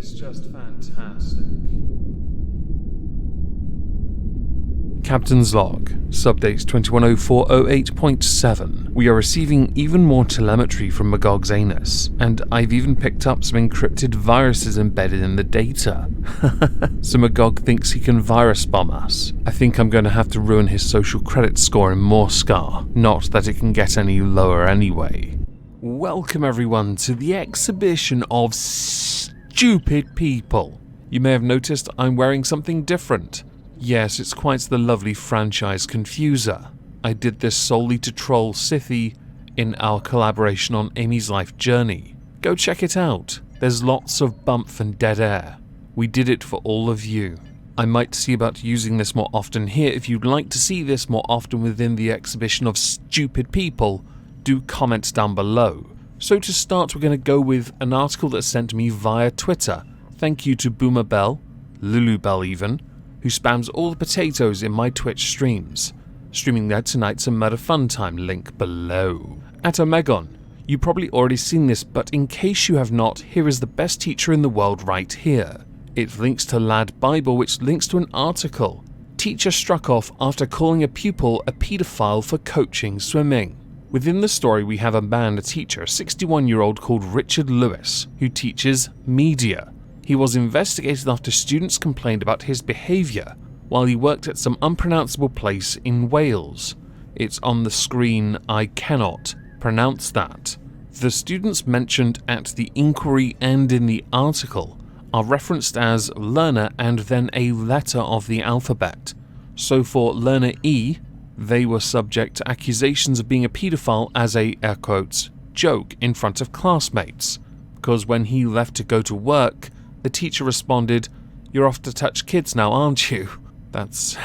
is just fantastic. Captain's log, subdate 210408.7. We are receiving even more telemetry from Magog's anus, and I've even picked up some encrypted viruses embedded in the data. So Magog thinks he can virus bomb us. I think I'm going to have to ruin his social credit score in Morscar, not that it can get any lower anyway. Welcome everyone to the exhibition of stupid people. You may have noticed I'm wearing something different. Yes, it's quite the lovely franchise confuser. I did this solely to troll Sithy in our collaboration on Amy's life journey. Go check it out. There's lots of bump and dead air. We did it for all of you. I might see about using this more often here. If you'd like to see this more often within the exhibition of stupid people, do comment down below. So to start, we're going to go with an article that's sent to me via Twitter. Thank you to Boomer Bell, Lulu Bell even, who spams all the potatoes in my Twitch streams. Streaming there tonight some Murder Fun Time, link below. At Omegon, you've probably already seen this, but in case you have not, here is the best teacher in the world right here. It links to Lad Bible, which links to an article. Teacher struck off after calling a pupil a paedophile for coaching swimming. Within the story we have a teacher, a 61-year-old called Richard Lewis, who teaches media. He was investigated after students complained about his behaviour while he worked at some unpronounceable place in Wales. It's on the screen, I cannot pronounce that. The students mentioned at the inquiry and in the article are referenced as learner and then a letter of the alphabet. So for learner E, they were subject to accusations of being a paedophile as a, air quotes, joke in front of classmates. Because when he left to go to work, the teacher responded, "You're off to touch kids now, aren't you?" That's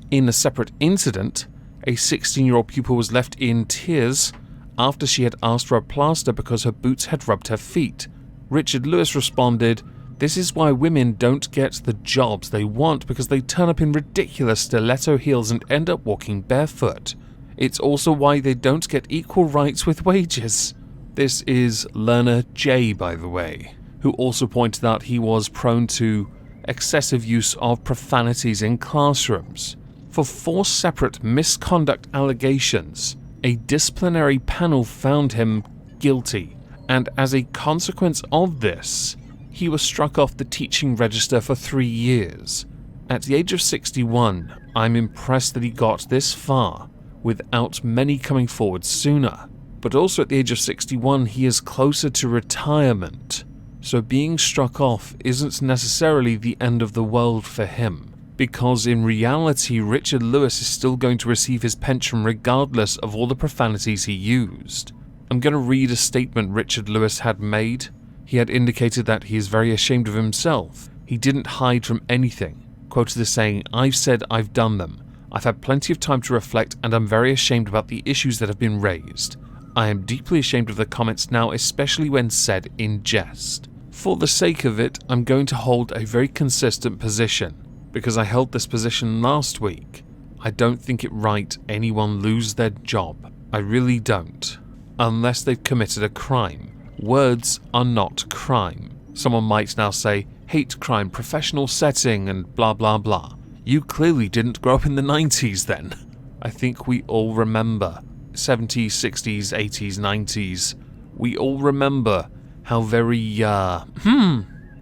In a separate incident, a 16-year-old pupil was left in tears after she had asked for a plaster because her boots had rubbed her feet. Richard Lewis responded, "This is why women don't get the jobs they want, because they turn up in ridiculous stiletto heels and end up walking barefoot. It's also why they don't get equal rights with wages." This is learner J, by the way, who also pointed out he was prone to excessive use of profanities in classrooms. For 4 separate misconduct allegations, a disciplinary panel found him guilty, and as a consequence of this, he was struck off the teaching register for 3 years. At the age of 61, I'm impressed that he got this far, without many coming forward sooner. But also at the age of 61, he is closer to retirement. So being struck off isn't necessarily the end of the world for him, because in reality Richard Lewis is still going to receive his pension regardless of all the profanities he used. I'm going to read a statement Richard Lewis had made. He had indicated that he is very ashamed of himself. He didn't hide from anything. Quoted as saying, "I've said I've done them. I've had plenty of time to reflect and I'm very ashamed about the issues that have been raised. I am deeply ashamed of the comments now, especially when said in jest. For the sake of it, I'm going to hold a very consistent position, because I held this position last week. I don't think it right anyone lose their job. I really don't. Unless they've committed a crime. Words are not crime." Someone might now say, hate crime, professional setting, and blah blah blah. You clearly didn't grow up in the 90s then. I think we all remember 70s, 60s, 80s, 90s. We all remember how very,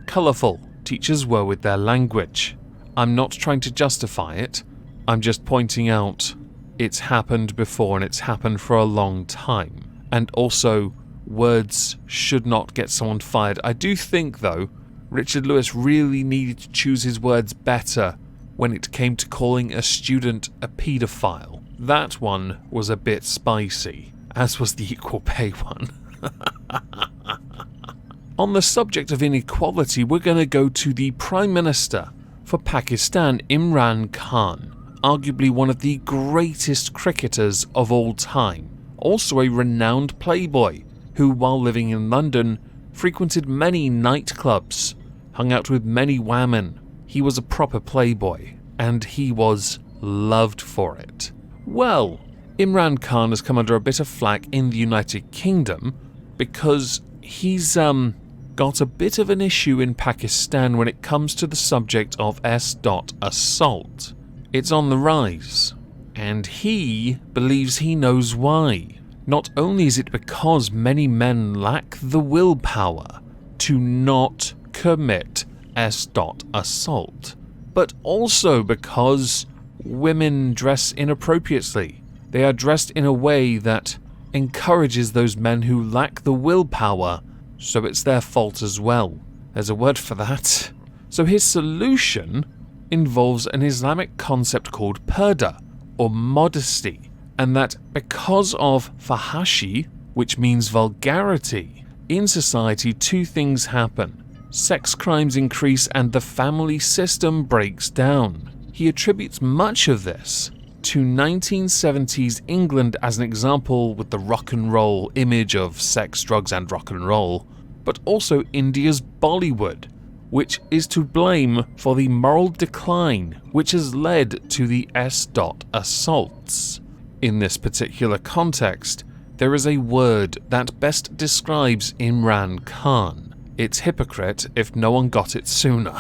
colourful teachers were with their language. I'm not trying to justify it. I'm just pointing out it's happened before and it's happened for a long time. And also, words should not get someone fired. I do think, though, Richard Lewis really needed to choose his words better when it came to calling a student a paedophile. That one was a bit spicy, as was the equal pay one. On the subject of inequality, we're going to go to the Prime Minister for Pakistan, Imran Khan, arguably one of the greatest cricketers of all time, also a renowned playboy who, while living in London, frequented many nightclubs, hung out with many women. He was a proper playboy, and he was loved for it. Well, Imran Khan has come under a bit of flack in the United Kingdom because he's got a bit of an issue in Pakistan when it comes to the subject of assault. It's on the rise, and he believes he knows why. Not only is it because many men lack the willpower to not commit assault, but also because women dress inappropriately. They are dressed in a way that encourages those men who lack the willpower, so it's their fault as well. There's a word for that. So his solution involves an Islamic concept called purdah, or modesty, and that because of fahashi, which means vulgarity, in society two things happen. Sex crimes increase and the family system breaks down. He attributes much of this to 1970s England as an example, with the rock and roll image of sex, drugs and rock and roll, but also India's Bollywood, which is to blame for the moral decline which has led to the assaults. In this particular context, there is a word that best describes Imran Khan. It's hypocrite if no one got it sooner.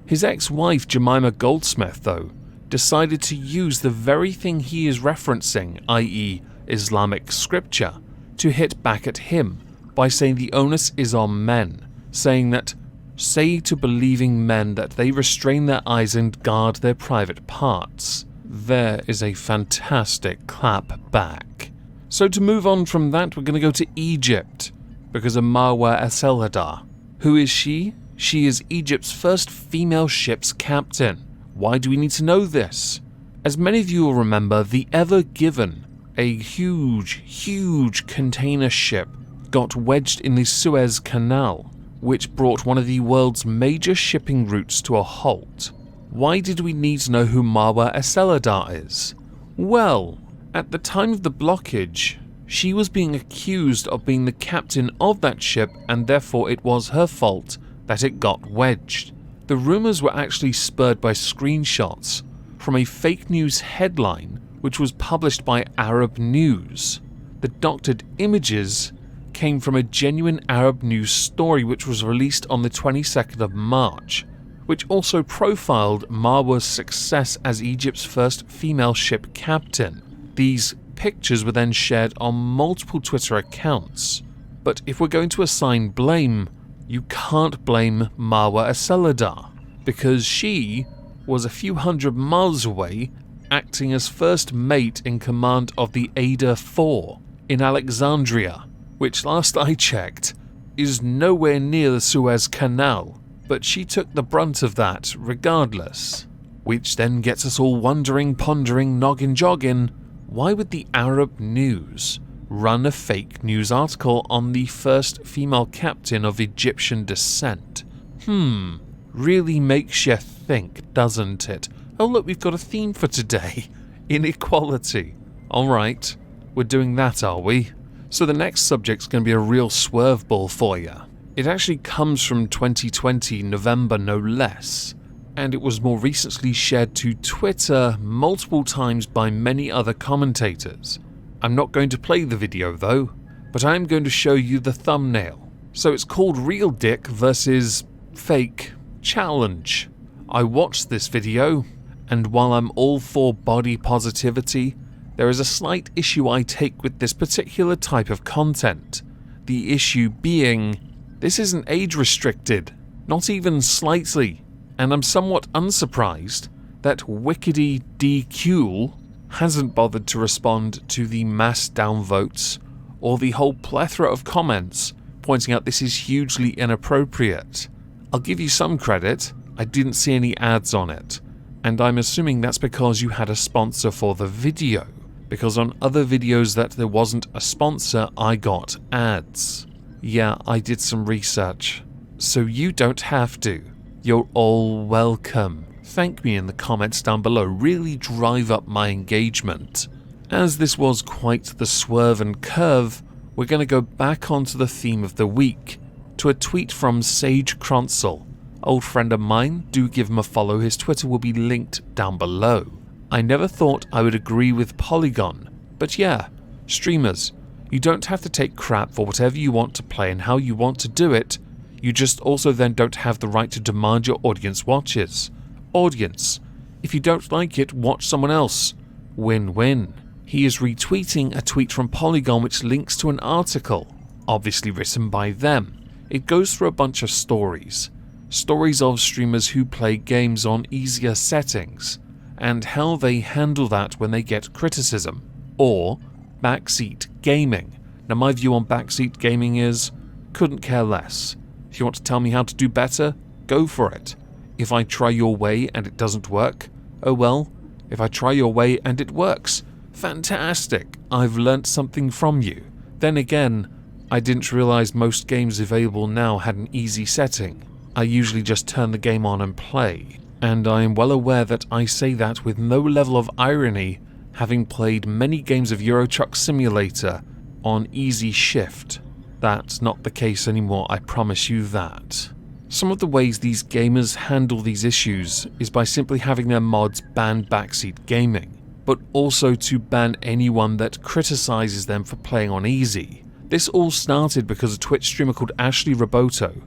His ex-wife Jemima Goldsmith, though, decided to use the very thing he is referencing, i.e. Islamic scripture, to hit back at him by saying the onus is on men, saying that, say to believing men that they restrain their eyes and guard their private parts. There is a fantastic clap back. So to move on from that, we're going to go to Egypt, because of Marwa Eselhadar. Who is she? She is Egypt's first female ship's captain. Why do we need to know this? As many of you will remember, the Ever Given, a huge container ship, got wedged in the Suez Canal, which brought one of the world's major shipping routes to a halt. Why did we need to know who Marwa Eselhadar is? Well, at the time of the blockage, she was being accused of being the captain of that ship, and therefore it was her fault that it got wedged. The rumours were actually spurred by screenshots from a fake news headline which was published by Arab News. The doctored images came from a genuine Arab news story which was released on the 22nd of March, which also profiled Marwa's success as Egypt's first female ship captain. These pictures were then shared on multiple Twitter accounts. But if we're going to assign blame, you can't blame Marwa Eselhadar, because she was a few hundred miles away acting as first mate in command of the Ada 4 in Alexandria, which last I checked is nowhere near the Suez Canal, but she took the brunt of that regardless. Which then gets us all wondering, pondering, noggin jogging, why would the Arab News run a fake news article on the first female captain of Egyptian descent? Really makes you think, doesn't it? Oh look, we've got a theme for today. Inequality. Alright, we're doing that, are we? So the next subject's going to be a real swerve ball for you. It actually comes from 2020, November no less, and it was more recently shared to Twitter multiple times by many other commentators. I'm not going to play the video though, but I am going to show you the thumbnail. So it's called Real Dick versus Fake Challenge. I watched this video, and while I'm all for body positivity, there is a slight issue I take with this particular type of content. The issue being, this isn't age restricted, not even slightly, and I'm somewhat unsurprised that Wickedy DQ hasn't bothered to respond to the mass downvotes or the whole plethora of comments pointing out this is hugely inappropriate. I'll give you some credit, I didn't see any ads on it, and I'm assuming that's because you had a sponsor for the video, because on other videos that there wasn't a sponsor, I got ads. Yeah, I did some research, so you don't have to. You're all welcome. Thank me in the comments down below, really drive up my engagement. As this was quite the swerve and curve, we're going to go back onto the theme of the week, to a tweet from Sage Kronsel. Old friend of mine, do give him a follow, his Twitter will be linked down below. I never thought I would agree with Polygon, but yeah, streamers, you don't have to take crap for whatever you want to play and how you want to do it. You just also then don't have the right to demand your audience watches. Audience, if you don't like it, watch someone else. Win-win. He is retweeting a tweet from Polygon which links to an article, obviously written by them. It goes through a bunch of stories. Stories of streamers who play games on easier settings, and how they handle that when they get criticism. Or backseat gaming. Now my view on backseat gaming is, couldn't care less. If you want to tell me how to do better, go for it. If I try your way and it doesn't work, oh well. If I try your way and it works, fantastic, I've learnt something from you. Then again, I didn't realise most games available now had an easy setting. I usually just turn the game on and play, and I am well aware that I say that with no level of irony, having played many games of Euro Truck Simulator on easy shift. That's not the case anymore, I promise you that. Some of the ways these gamers handle these issues is by simply having their mods ban backseat gaming, but also to ban anyone that criticizes them for playing on easy. This all started because a Twitch streamer called Ashley Roboto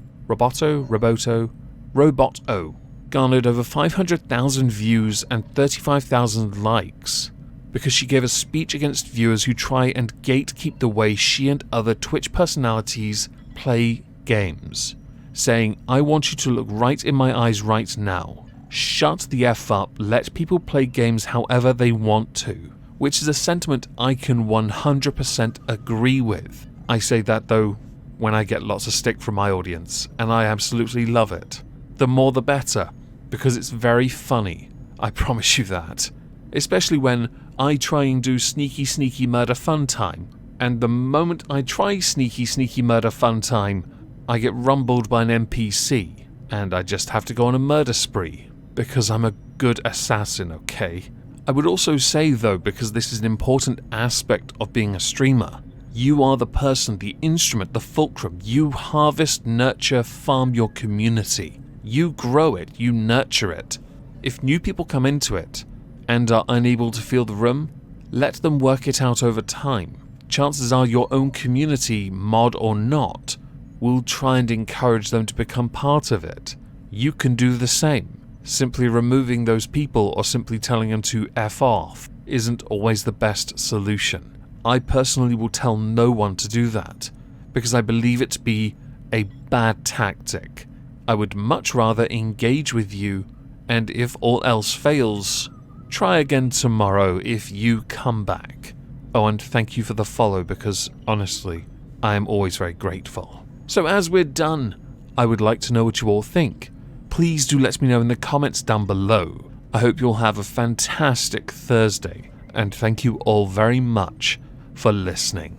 garnered over 500,000 views and 35,000 likes because she gave a speech against viewers who try and gatekeep the way she and other Twitch personalities play games, saying, "I want you to look right in my eyes right now. Shut the F up, let people play games however they want to," which is a sentiment I can 100% agree with. I say that though when I get lots of stick from my audience, and I absolutely love it. The more the better, because it's very funny, I promise you that. Especially when I try and do sneaky murder fun time, and the moment I try sneaky murder fun time, I get rumbled by an NPC, and I just have to go on a murder spree, because I'm a good assassin, okay? I would also say though, because this is an important aspect of being a streamer, you are the person, the instrument, the fulcrum. You harvest, nurture, farm your community. You grow it, you nurture it. If new people come into it and are unable to feel the room, let them work it out over time. Chances are your own community, mod or not, will try and encourage them to become part of it. You can do the same. Simply removing those people or simply telling them to F off isn't always the best solution. I personally will tell no one to do that, because I believe it to be a bad tactic. I would much rather engage with you, and if all else fails, try again tomorrow if you come back. Oh, and thank you for the follow, because honestly, I am always very grateful. So as we're done, I would like to know what you all think. Please do let me know in the comments down below. I hope you'll have a fantastic Thursday, and thank you all very much for listening.